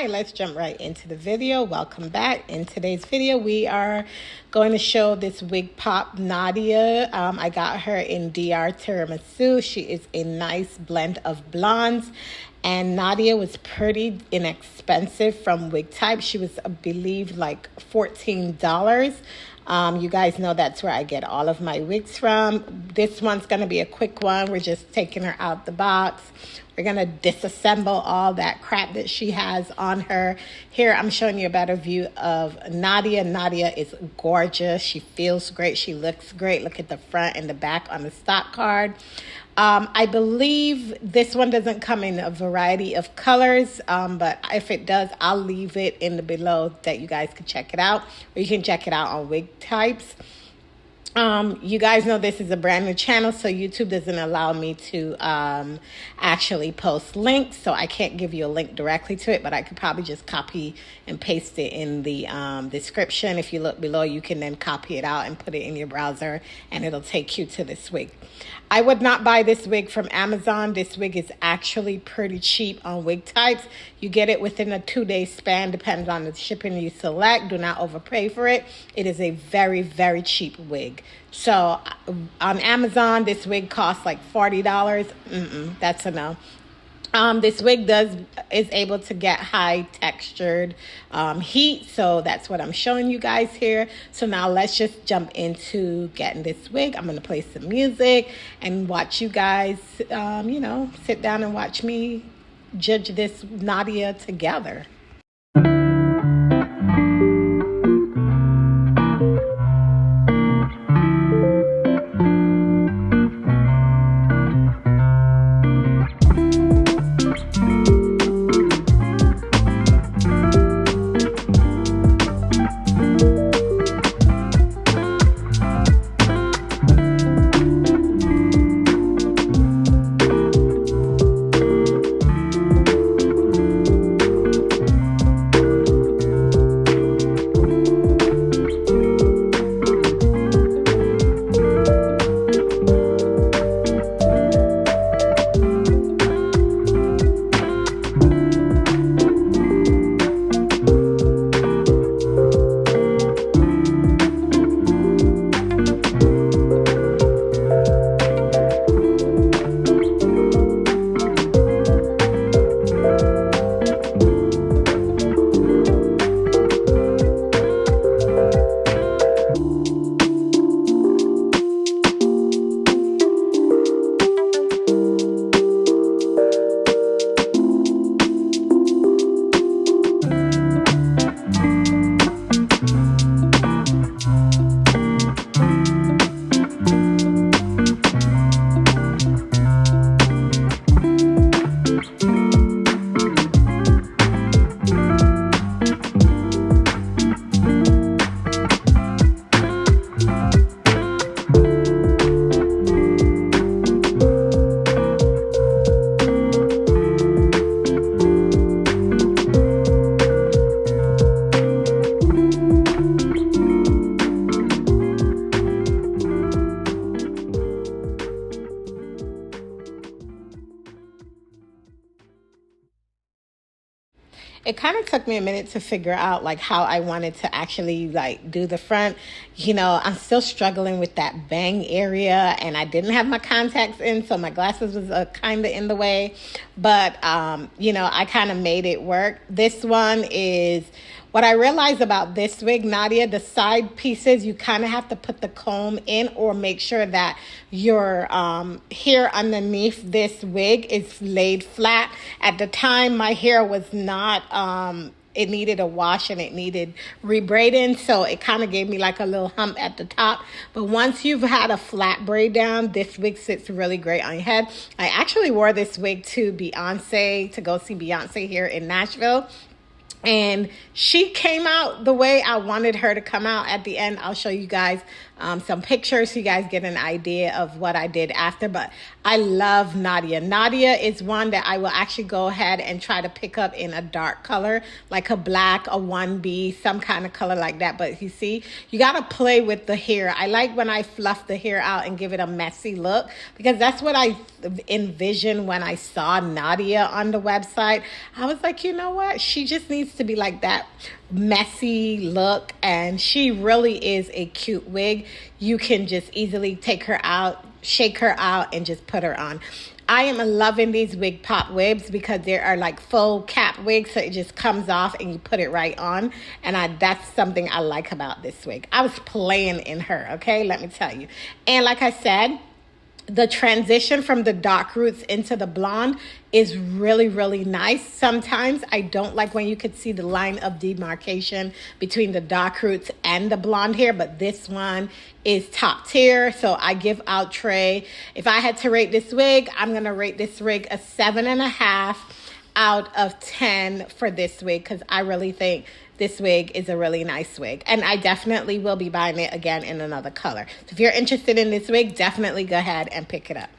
right, let's jump right into the video. Welcome back. In today's video, we are going to show this Wigpop Nadia. I got her in DR Tiramisu. She is a nice blend of blondes. And Nadia was pretty inexpensive from wig type. She was, I believe, like $14. You guys know that's where I get all of my wigs from. This one's going to be a quick one. We're just taking her out the box. We're going to disassemble all that crap that she has on her. Here, I'm showing you a better view of Nadia. Nadia is gorgeous. She feels great. She looks great. Look at the front and the back on the stock card. I believe this one doesn't come in a variety of colors, but if it does, I'll leave it in the below that you guys can check it out, or you can check it out on Wig Types. You guys know this is a brand new channel, so YouTube doesn't allow me to actually post links, so I can't give you a link directly to it, but I could probably just copy and paste it in the description. If you look below, you can then copy it out and put it in your browser, and it'll take you to this wig. I would not buy this wig from Amazon. This wig is actually pretty cheap on Wig Types. You get it within a 2-day span, depends on the shipping you select. Do not overpay for it. It is a very, very cheap wig. So on Amazon, this wig costs like $40. That's a no. This wig is able to get high textured heat, so that's what I'm showing you guys here. So now let's just jump into getting this wig. I'm going to play some music and watch you guys, you know, sit down and watch me judge this Nadia together. It kind of took me a minute to figure out like how I wanted to actually like do the front. You know, I'm still struggling with that bang area, and I didn't have my contacts in, so my glasses was kind of in the way. But, you know, I kind of made it work. This one is... What I realized about this wig, Nadia, the side pieces, you kind of have to put the comb in or make sure that your hair underneath this wig is laid flat. At the time, my hair was not, it needed a wash and it needed rebraiding. So it kind of gave me like a little hump at the top. But once you've had a flat braid down, this wig sits really great on your head. I actually wore this wig to Beyoncé, to go see Beyoncé here in Nashville. And she came out the way I wanted her to come out at the end. I'll show you guys some pictures so you guys get an idea of what I did after. But I love Nadia. Nadia is one that I will actually go ahead and try to pick up in a dark color, like a black, a 1B, some kind of color like that. But you see, you got to play with the hair. I like when I fluff the hair out and give it a messy look, because that's what I envisioned when I saw Nadia on the website. I was like, you know what? She just needs to be like that messy look, and she really is a cute wig. You can just easily take her out, shake her out, and just put her on. I am loving these Wigpop wigs because they are like full cap wigs, so it just comes off and you put it right on. And that's something I like about this wig. I was playing in her, okay? Let me tell you. And like I said, the transition from the dark roots into the blonde is really, really nice. Sometimes I don't like when you could see the line of demarcation between the dark roots and the blonde hair, but this one is top tier. So I give Outre, if I had to rate this wig, I'm going to rate this wig a 7.5 out of 10 for this wig, because I really think this wig is a really nice wig, and I definitely will be buying it again in another color. So if you're interested in this wig, definitely go ahead and pick it up.